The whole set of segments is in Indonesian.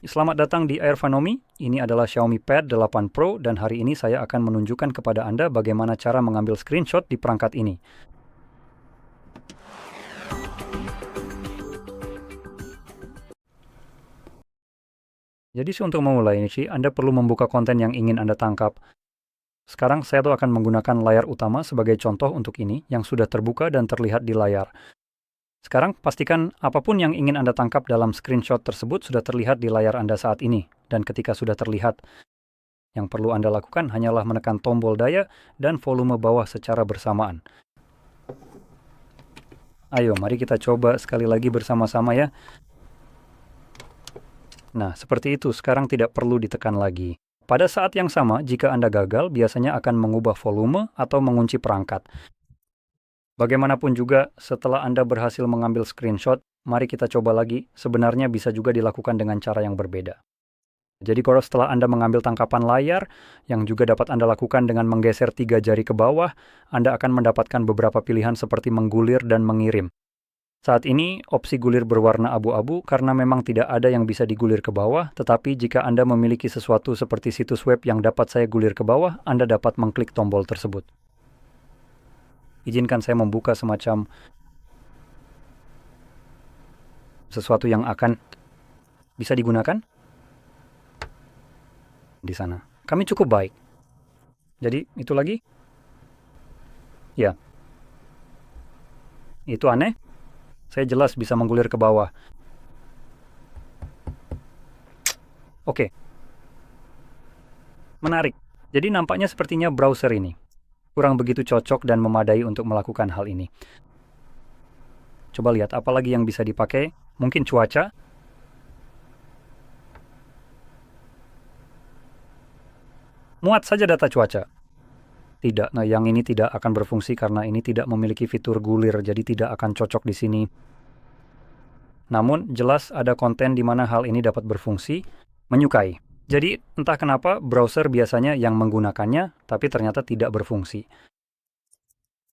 Selamat datang di Airvanomy. Ini adalah Xiaomi Pad 8 Pro dan hari ini saya akan menunjukkan kepada Anda bagaimana cara mengambil screenshot di perangkat ini. Jadi untuk memulai ini Anda perlu membuka konten yang ingin Anda tangkap. Sekarang saya akan menggunakan layar utama sebagai contoh untuk ini yang sudah terbuka dan terlihat di layar. Sekarang pastikan apapun yang ingin Anda tangkap dalam screenshot tersebut sudah terlihat di layar Anda saat ini. Dan ketika sudah terlihat, yang perlu Anda lakukan hanyalah menekan tombol daya dan volume bawah secara bersamaan. Ayo, mari kita coba sekali lagi bersama-sama ya. Nah, seperti itu, sekarang tidak perlu ditekan lagi. Pada saat yang sama, jika Anda gagal, biasanya akan mengubah volume atau mengunci perangkat. Bagaimanapun juga, setelah Anda berhasil mengambil screenshot, mari kita coba lagi. Sebenarnya bisa juga dilakukan dengan cara yang berbeda. Jadi kalau setelah Anda mengambil tangkapan layar, yang juga dapat Anda lakukan dengan menggeser 3 jari ke bawah, Anda akan mendapatkan beberapa pilihan seperti menggulir dan mengirim. Saat ini, opsi gulir berwarna abu-abu karena memang tidak ada yang bisa digulir ke bawah, tetapi jika Anda memiliki sesuatu seperti situs web yang dapat saya gulir ke bawah, Anda dapat mengklik tombol tersebut. Izinkan saya membuka semacam sesuatu yang akan bisa digunakan di sana. Kami cukup baik. Jadi, itu lagi? Ya. Itu aneh? Saya jelas bisa menggulir ke bawah. Oke. Menarik. Jadi nampaknya sepertinya browser ini kurang begitu cocok dan memadai untuk melakukan hal ini. Coba lihat apa lagi yang bisa dipakai. Mungkin cuaca. Muat saja data cuaca. Tidak, nah yang ini tidak akan berfungsi karena ini tidak memiliki fitur gulir, jadi tidak akan cocok di sini. Namun, jelas ada konten di mana hal ini dapat berfungsi, menyukai. Jadi, entah kenapa browser biasanya yang menggunakannya, tapi ternyata tidak berfungsi.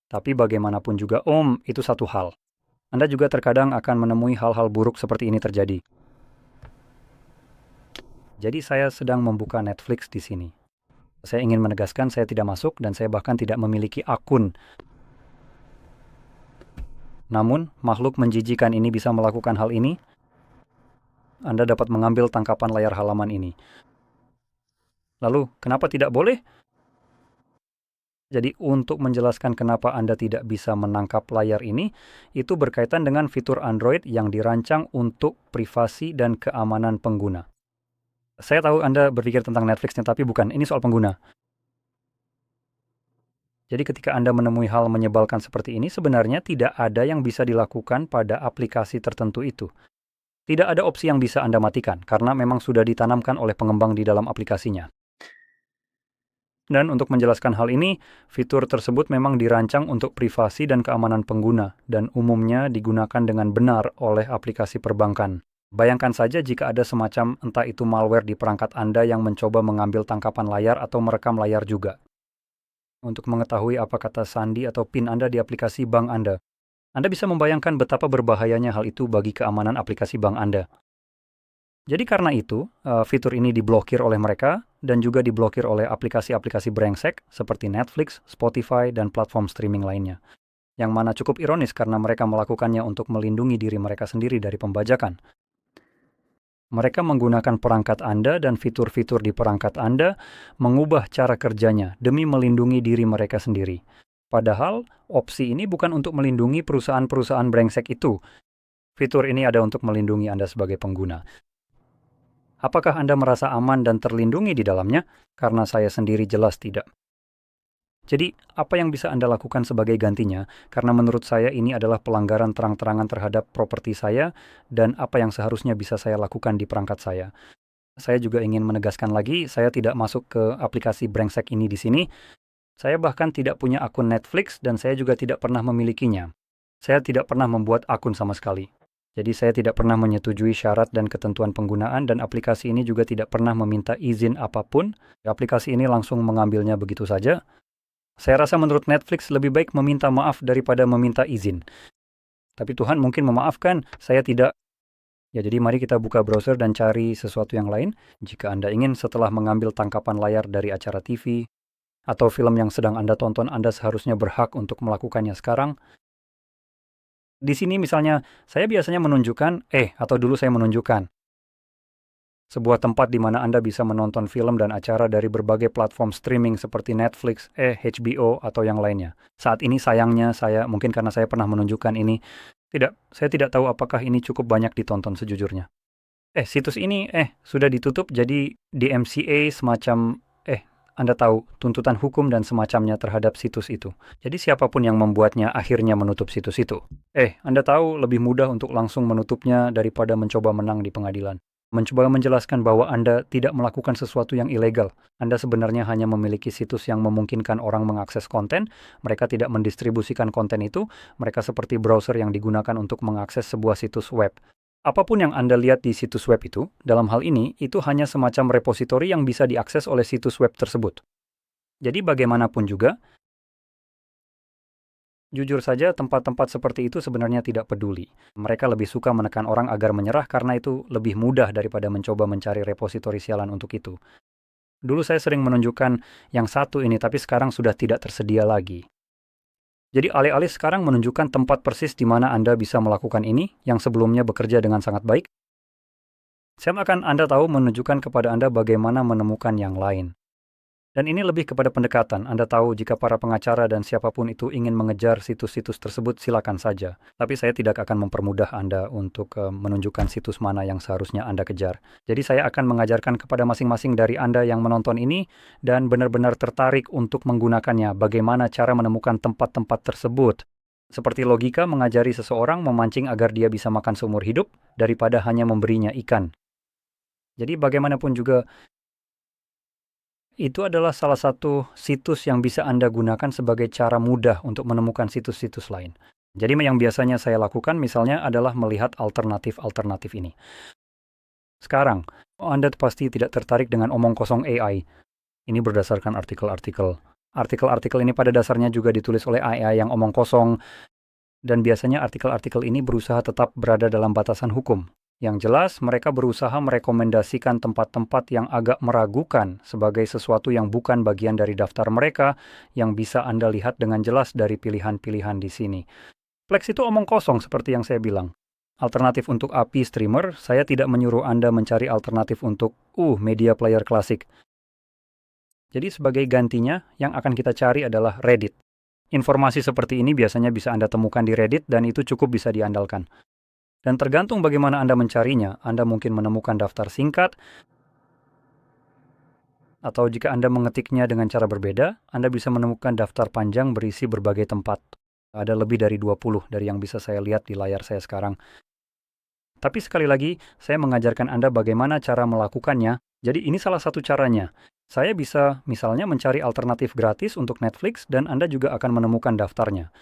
Tapi bagaimanapun juga, itu satu hal. Anda juga terkadang akan menemui hal-hal buruk seperti ini terjadi. Jadi, saya sedang membuka Netflix di sini. Saya ingin menegaskan saya tidak masuk dan saya bahkan tidak memiliki akun. Namun, makhluk menjijikan ini bisa melakukan hal ini. Anda dapat mengambil tangkapan layar halaman ini. Lalu, kenapa tidak boleh? Jadi, untuk menjelaskan kenapa Anda tidak bisa menangkap layar ini, itu berkaitan dengan fitur Android yang dirancang untuk privasi dan keamanan pengguna. Saya tahu Anda berpikir tentang Netflix-nya, tapi bukan. Ini soal pengguna. Jadi ketika Anda menemui hal menyebalkan seperti ini, sebenarnya tidak ada yang bisa dilakukan pada aplikasi tertentu itu. Tidak ada opsi yang bisa Anda matikan, karena memang sudah ditanamkan oleh pengembang di dalam aplikasinya. Dan untuk menjelaskan hal ini, fitur tersebut memang dirancang untuk privasi dan keamanan pengguna, dan umumnya digunakan dengan benar oleh aplikasi perbankan. Bayangkan saja jika ada semacam entah itu malware di perangkat Anda yang mencoba mengambil tangkapan layar atau merekam layar juga. Untuk mengetahui apa kata sandi atau PIN Anda di aplikasi bank Anda. Anda bisa membayangkan betapa berbahayanya hal itu bagi keamanan aplikasi bank Anda. Jadi karena itu, fitur ini diblokir oleh mereka dan juga diblokir oleh aplikasi-aplikasi brengsek seperti Netflix, Spotify, dan platform streaming lainnya. Yang mana cukup ironis karena mereka melakukannya untuk melindungi diri mereka sendiri dari pembajakan. Mereka menggunakan perangkat Anda dan fitur-fitur di perangkat Anda mengubah cara kerjanya demi melindungi diri mereka sendiri. Padahal, opsi ini bukan untuk melindungi perusahaan-perusahaan brengsek itu. Fitur ini ada untuk melindungi Anda sebagai pengguna. Apakah Anda merasa aman dan terlindungi di dalamnya? Karena saya sendiri jelas tidak. Jadi, apa yang bisa Anda lakukan sebagai gantinya? Karena menurut saya ini adalah pelanggaran terang-terangan terhadap properti saya dan apa yang seharusnya bisa saya lakukan di perangkat saya. Saya juga ingin menegaskan lagi, saya tidak masuk ke aplikasi brengsek ini di sini. Saya bahkan tidak punya akun Netflix dan saya juga tidak pernah memilikinya. Saya tidak pernah membuat akun sama sekali. Jadi saya tidak pernah menyetujui syarat dan ketentuan penggunaan dan aplikasi ini juga tidak pernah meminta izin apapun. Aplikasi ini langsung mengambilnya begitu saja. Saya rasa menurut Netflix lebih baik meminta maaf daripada meminta izin. Tapi Tuhan mungkin memaafkan, saya tidak. Ya, jadi mari kita buka browser dan cari sesuatu yang lain. Jika Anda ingin setelah mengambil tangkapan layar dari acara TV atau film yang sedang Anda tonton, Anda seharusnya berhak untuk melakukannya sekarang. Di sini misalnya, saya biasanya menunjukkan, atau dulu saya menunjukkan, sebuah tempat di mana Anda bisa menonton film dan acara dari berbagai platform streaming seperti Netflix, HBO, atau yang lainnya. Saat ini sayangnya mungkin karena saya pernah menunjukkan ini, saya tidak tahu apakah ini cukup banyak ditonton sejujurnya. Situs ini, sudah ditutup, jadi DMCA semacam, Anda tahu, tuntutan hukum dan semacamnya terhadap situs itu. Jadi siapapun yang membuatnya akhirnya menutup situs itu. Anda tahu lebih mudah untuk langsung menutupnya daripada mencoba menang di pengadilan. Mencoba menjelaskan bahwa Anda tidak melakukan sesuatu yang ilegal. Anda sebenarnya hanya memiliki situs yang memungkinkan orang mengakses konten. Mereka tidak mendistribusikan konten itu. Mereka seperti browser yang digunakan untuk mengakses sebuah situs web. Apapun yang Anda lihat di situs web itu, dalam hal ini, itu hanya semacam repositori yang bisa diakses oleh situs web tersebut. Jadi bagaimanapun juga, jujur saja tempat-tempat seperti itu sebenarnya tidak peduli. Mereka lebih suka menekan orang agar menyerah karena itu lebih mudah daripada mencoba mencari repositori sialan untuk itu. Dulu saya sering menunjukkan yang satu ini, tapi sekarang sudah tidak tersedia lagi. Jadi alih-alih sekarang menunjukkan tempat persis di mana Anda bisa melakukan ini, yang sebelumnya bekerja dengan sangat baik, saya akan Anda tahu menunjukkan kepada Anda bagaimana menemukan yang lain. Dan ini lebih kepada pendekatan. Anda tahu jika para pengacara dan siapapun itu ingin mengejar situs-situs tersebut, silakan saja. Tapi saya tidak akan mempermudah Anda untuk menunjukkan situs mana yang seharusnya Anda kejar. Jadi saya akan mengajarkan kepada masing-masing dari Anda yang menonton ini dan benar-benar tertarik untuk menggunakannya, bagaimana cara menemukan tempat-tempat tersebut. Seperti logika mengajari seseorang memancing agar dia bisa makan seumur hidup daripada hanya memberinya ikan. Jadi bagaimanapun juga, itu adalah salah satu situs yang bisa Anda gunakan sebagai cara mudah untuk menemukan situs-situs lain. Jadi yang biasanya saya lakukan misalnya adalah melihat alternatif-alternatif ini. Sekarang, Anda pasti tidak tertarik dengan omong kosong AI. Ini berdasarkan artikel-artikel. Artikel-artikel ini pada dasarnya juga ditulis oleh AI yang omong kosong, dan biasanya artikel-artikel ini berusaha tetap berada dalam batasan hukum. Yang jelas, mereka berusaha merekomendasikan tempat-tempat yang agak meragukan sebagai sesuatu yang bukan bagian dari daftar mereka yang bisa Anda lihat dengan jelas dari pilihan-pilihan di sini. Plex itu omong kosong seperti yang saya bilang. Alternatif untuk API streamer, saya tidak menyuruh Anda mencari alternatif untuk media player klasik. Jadi sebagai gantinya, yang akan kita cari adalah Reddit. Informasi seperti ini biasanya bisa Anda temukan di Reddit dan itu cukup bisa diandalkan. Dan tergantung bagaimana Anda mencarinya, Anda mungkin menemukan daftar singkat, atau jika Anda mengetiknya dengan cara berbeda, Anda bisa menemukan daftar panjang berisi berbagai tempat. Ada lebih dari 20 dari yang bisa saya lihat di layar saya sekarang. Tapi sekali lagi, saya mengajarkan Anda bagaimana cara melakukannya, jadi ini salah satu caranya. Saya bisa misalnya mencari alternatif gratis untuk Netflix dan Anda juga akan menemukan daftarnya.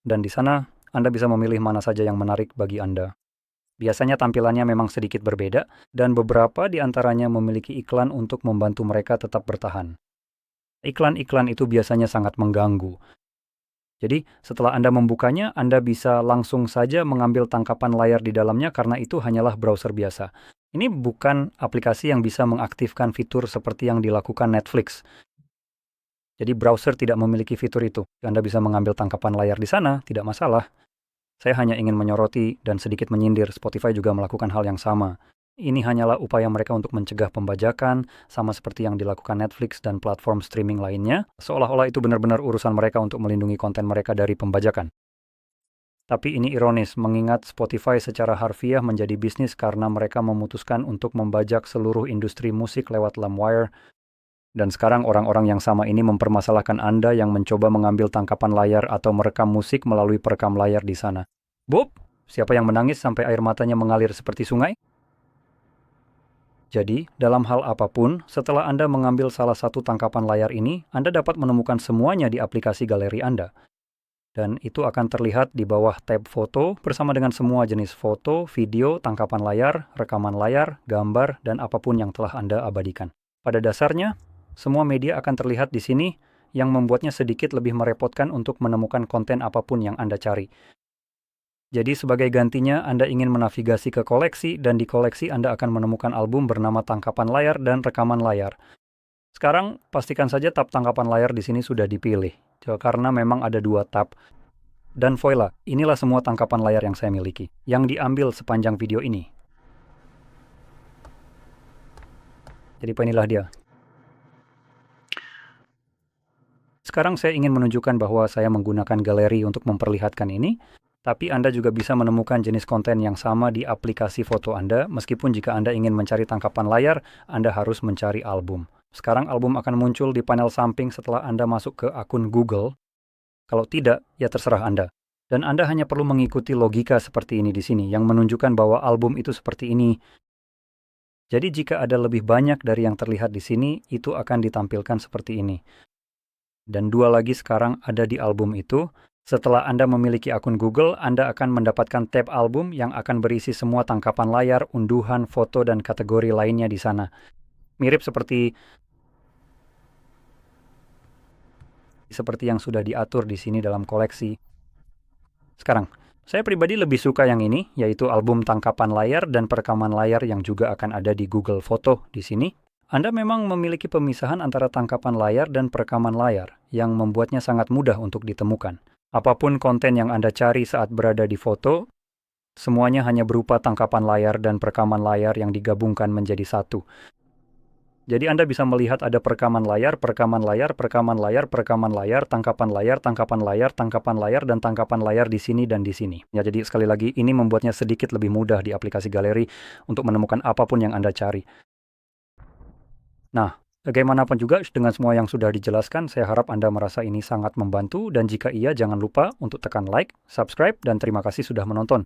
Dan di sana, Anda bisa memilih mana saja yang menarik bagi Anda. Biasanya tampilannya memang sedikit berbeda, dan beberapa di antaranya memiliki iklan untuk membantu mereka tetap bertahan. Iklan-iklan itu biasanya sangat mengganggu. Jadi, setelah Anda membukanya, Anda bisa langsung saja mengambil tangkapan layar di dalamnya karena itu hanyalah browser biasa. Ini bukan aplikasi yang bisa mengaktifkan fitur seperti yang dilakukan Netflix. Jadi, browser tidak memiliki fitur itu. Anda bisa mengambil tangkapan layar di sana, tidak masalah. Saya hanya ingin menyoroti dan sedikit menyindir, Spotify juga melakukan hal yang sama. Ini hanyalah upaya mereka untuk mencegah pembajakan, sama seperti yang dilakukan Netflix dan platform streaming lainnya, seolah-olah itu benar-benar urusan mereka untuk melindungi konten mereka dari pembajakan. Tapi ini ironis, mengingat Spotify secara harfiah menjadi bisnis karena mereka memutuskan untuk membajak seluruh industri musik lewat LimeWire. Dan sekarang orang-orang yang sama ini mempermasalahkan Anda yang mencoba mengambil tangkapan layar atau merekam musik melalui perekam layar di sana. Bob, siapa yang menangis sampai air matanya mengalir seperti sungai? Jadi, dalam hal apapun, setelah Anda mengambil salah satu tangkapan layar ini, Anda dapat menemukan semuanya di aplikasi galeri Anda. Dan itu akan terlihat di bawah tab foto bersama dengan semua jenis foto, video, tangkapan layar, rekaman layar, gambar, dan apapun yang telah Anda abadikan. Pada dasarnya, semua media akan terlihat di sini yang membuatnya sedikit lebih merepotkan untuk menemukan konten apapun yang Anda cari. Jadi sebagai gantinya Anda ingin menavigasi ke koleksi, dan di koleksi Anda akan menemukan album bernama tangkapan layar dan rekaman layar. Sekarang pastikan saja tab tangkapan layar di sini sudah dipilih, karena memang ada 2 tab. Dan voila, inilah semua tangkapan layar yang saya miliki, yang diambil sepanjang video ini. Jadi inilah dia. Sekarang saya ingin menunjukkan bahwa saya menggunakan galeri untuk memperlihatkan ini, tapi Anda juga bisa menemukan jenis konten yang sama di aplikasi foto Anda, meskipun jika Anda ingin mencari tangkapan layar, Anda harus mencari album. Sekarang album akan muncul di panel samping setelah Anda masuk ke akun Google. Kalau tidak, ya terserah Anda. Dan Anda hanya perlu mengikuti logika seperti ini di sini, yang menunjukkan bahwa album itu seperti ini. Jadi jika ada lebih banyak dari yang terlihat di sini, itu akan ditampilkan seperti ini. Dan 2 lagi sekarang ada di album itu. Setelah Anda memiliki akun Google, Anda akan mendapatkan tab album yang akan berisi semua tangkapan layar, unduhan, foto, dan kategori lainnya di sana. Mirip seperti yang sudah diatur di sini dalam koleksi. Sekarang, saya pribadi lebih suka yang ini, yaitu album tangkapan layar dan perekaman layar yang juga akan ada di Google Foto di sini. Anda memang memiliki pemisahan antara tangkapan layar dan perekaman layar, yang membuatnya sangat mudah untuk ditemukan. Apapun konten yang Anda cari saat berada di foto, semuanya hanya berupa tangkapan layar dan perekaman layar yang digabungkan menjadi satu. Jadi Anda bisa melihat ada perekaman layar, perekaman layar, perekaman layar, perekaman layar, tangkapan layar, tangkapan layar, tangkapan layar, dan tangkapan layar di sini dan di sini. Ya, jadi sekali lagi, ini membuatnya sedikit lebih mudah di aplikasi galeri untuk menemukan apapun yang Anda cari. Nah, bagaimanapun juga dengan semua yang sudah dijelaskan, saya harap Anda merasa ini sangat membantu, dan jika iya jangan lupa untuk tekan like, subscribe, dan terima kasih sudah menonton.